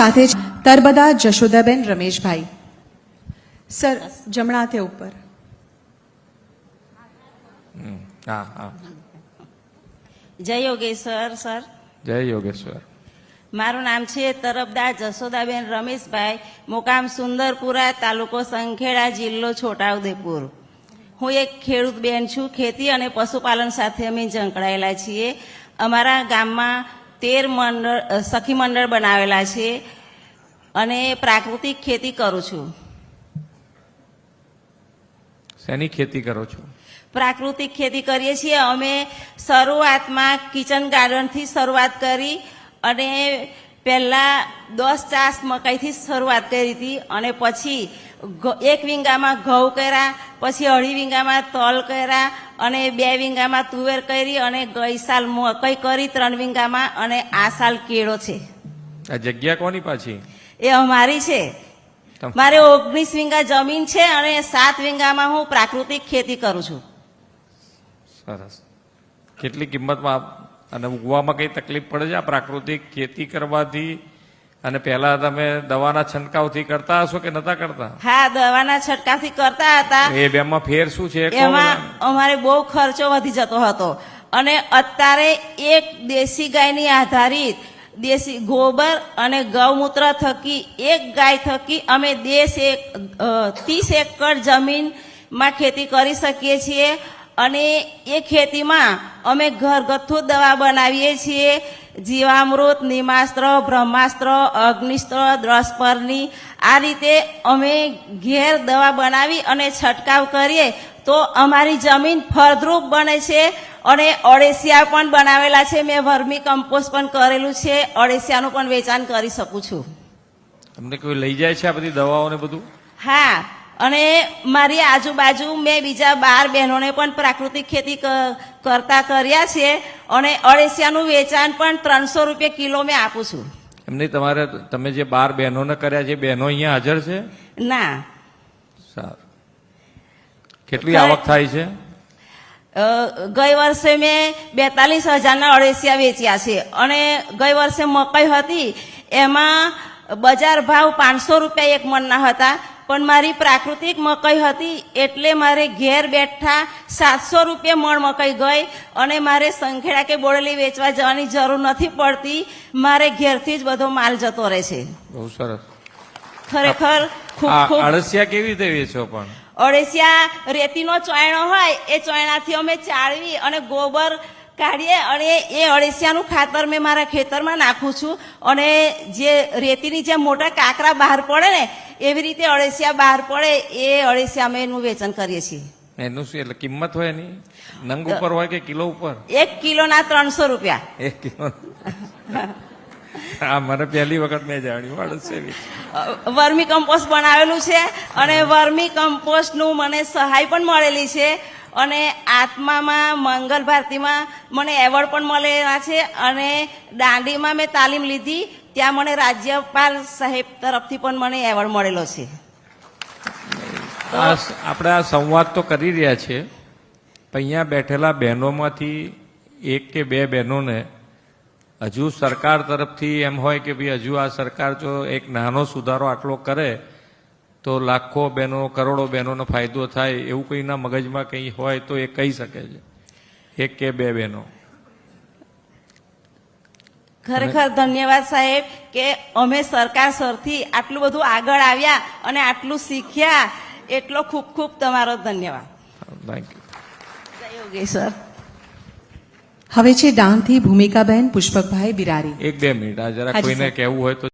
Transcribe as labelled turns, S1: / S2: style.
S1: સાથે જ તરબદા જશોદાબેન રમેશભાઈ. સર, જમણા હાથે ઉપર.
S2: હા હા.
S3: જય યોગેશ્વર સર.
S2: જય યોગેશ્વર.
S3: મારું નામ છે તરબદા જશોદાબેન રમેશભાઈ, મુકામ સુંદરપુરા, તાલુકો સંખેડા, જિલ્લો છોટાઉદેપુર. હું એક ખેડૂત બેન છું. ખેતી અને પશુપાલન સાથે અમે સંકળાયેલા છીએ. અમારા ગામમાં 13 સખી મંડળ બનાવેલા છે અને પ્રાકૃતિક ખેતી કરું છું.
S2: શેની ખેતી કરો છો?
S3: પ્રાકૃતિક ખેતી કરીએ છીએ. અમે શરૂઆતમાં કિચન ગાર્ડનથી શરૂઆત કરી અને પહેલા 10 ચાસ મકાઈથી શરૂઆત કરી હતી અને પછી 1 વીંગામાં ઘઉં કર્યા, પછી 2.5 વીંગામાં તલ કર્યા અને 2 વીંગામાં તુવેર કરી અને ગઈ સાલ મકાઈ કરી 3 વીંગામાં અને આ સાલ કેળો છે.
S2: આ જગ્યા કોની પાછી?
S3: એ અમારી છે. મારે 19 વીંગા જમીન છે અને 7 વીંગામાં હું પ્રાકૃતિક ખેતી કરું છું.
S2: સરસ. કેટલી કિંમતમાં અને ઉગવામાં કઈ તકલીફ પડે છે આ પ્રાકૃતિક ખેતી કરવાથી? અને પહેલા તમે દવાના છંટકાવથી કરતા હશો કે નતા કરતા?
S3: હા, દવાના છંટકાવથી કરતા હતા.
S2: એ બેમાં ફેર શું છે?
S3: એમાં અમારે બહુ ખર્ચો વધી જતો હતો અને અત્યારે એક દેશી ગાયની આધારિત દેશી ગોબર અને ગૌમૂત્ર થકી એક ગાય થકી અમે 30 એકર જમીનમાં ખેતી કરી શકીએ છીએ અને એ ખેતીમાં અમે ઘરગથ્થુ દવા બનાવીએ છીએ. જીવામૃત, નિમાસ્ત્ર, બ્રહ્માસ્ત્ર, અગ્નિસ્ત્ર, દ્રષ્પર્ણી, આ રીતે અમે ઘેર દવા બનાવી અને છંટકાવ કરીએ તો અમારી જમીન ફળદ્રુપ બને છે. અને અળસિયા પણ બનાવેલા છે. મેં વર્મી કમ્પોસ્ટ પણ કરેલું છે. અળસિયાનું પણ વેચાણ કરી શકું છું.
S2: તમને કોઈ લઈ જાય છે આ બધી દવાઓ ને બધું?
S3: હા, અને મારી આજુબાજુ મેં બીજા 12 બહેનોને પણ પ્રાકૃતિક ખેતી કરતા કર્યા છે અને અળસિયાનું વેચાણ પણ 300 રૂપિયા કિલો મેં આપું છું.
S2: એમની તમારે તમે જે 12 બહેનોને કર્યા છે, બહેનો અહીંયા હાજર છે?
S3: ના.
S2: સારું. કેટલી આવક થાય છે?
S3: ગઈ વર્ષે મેં 42,000ના અળસિયા વેચ્યા છે અને ગઈ વર્ષે મકાઈ હતી એમાં બજાર ભાવ 500 રૂપિયા એક મણના હતા, પણ મારી પ્રાકૃતિક મકાઈ હતી એટલે મારે ઘેર બેઠા 700 રૂપિયા મણ મકાઈ ગઈ અને મારે સંખેડા કે બોડેલી વેચવા જવાની જરૂર નથી પડતી. મારે ઘેરથી જ બધો માલ જતો રહે છે.
S2: બહુ સરસ.
S3: ખરેખર ખૂબ ખૂબ.
S2: અળસિયા કેવી રીતે વેચો? પણ
S3: અળસિયા રેતીનો ચોયણો હોય એ ચોયણાથી અમે ચાળવી અને ગોબર કાઢીએ અને એ અળસિયાનું ખાતર મેં મારા ખેતરમાં નાખું છું અને જે રેતીની જે મોટા કાંકરા બહાર પડે ને એવી રીતે અળસિયા બહાર પડે એ અળસિયા અમે એનું વેચાણ કરીએ છીએ.
S2: એનું શું એટલે કિંમત હોય એની? નંગ ઉપર હોય કે કિલો ઉપર?
S3: 1 કિલોના 300 રૂપિયા.
S2: 1 કિલો. હા, મને પહેલી વખત મેં જાણ્યું અળસિયા.
S3: વર્મી કમ્પોસ્ટ બનાવેલું છે અને વર્મી કમ્પોસ્ટનું મને સહાય પણ મળેલી છે અને આત્મામાં મંગલ ભારતીમાં મને એવોર્ડ પણ મળેલા છે અને દાંડીમાં મેં તાલીમ લીધી, ત્યાં મને રાજ્યપાલ સાહેબ તરફથી પણ મને એવોર્ડ મળેલો છે.
S2: આપણે આ સંવાદ તો કરી રહ્યા છીએ, પણ અહીંયા બેઠેલા બહેનોમાંથી 1 કે 2 બહેનોને હજુ સરકાર તરફથી એમ હોય કે ભાઈ હજુ આ સરકાર જો એક નાનો સુધારો આટલો કરે તો લાખો બહેનો, કરોડો બહેનોનો ફાયદો થાય, એવું કંઈના મગજમાં કંઈ હોય તો એ કહી શકે છે? 1 કે 2 બહેનો.
S3: ખરેખર ધન્યવાદ સાહેબ કે અમે સરકાર સરથી આટલું બધું આગળ આવ્યા અને આટલું શીખ્યા, એટલો ખૂબ ખૂબ તમારો ધન્યવાદ.
S2: Thank you.
S3: જય યોગેશ્વર.
S1: હવે છે ડાંગથી ભૂમિકાબેન પુષ્પકભાઈ બિરારી.
S2: 1-2 મિનિટ આ જરા કોઈને કહેવું હોય તો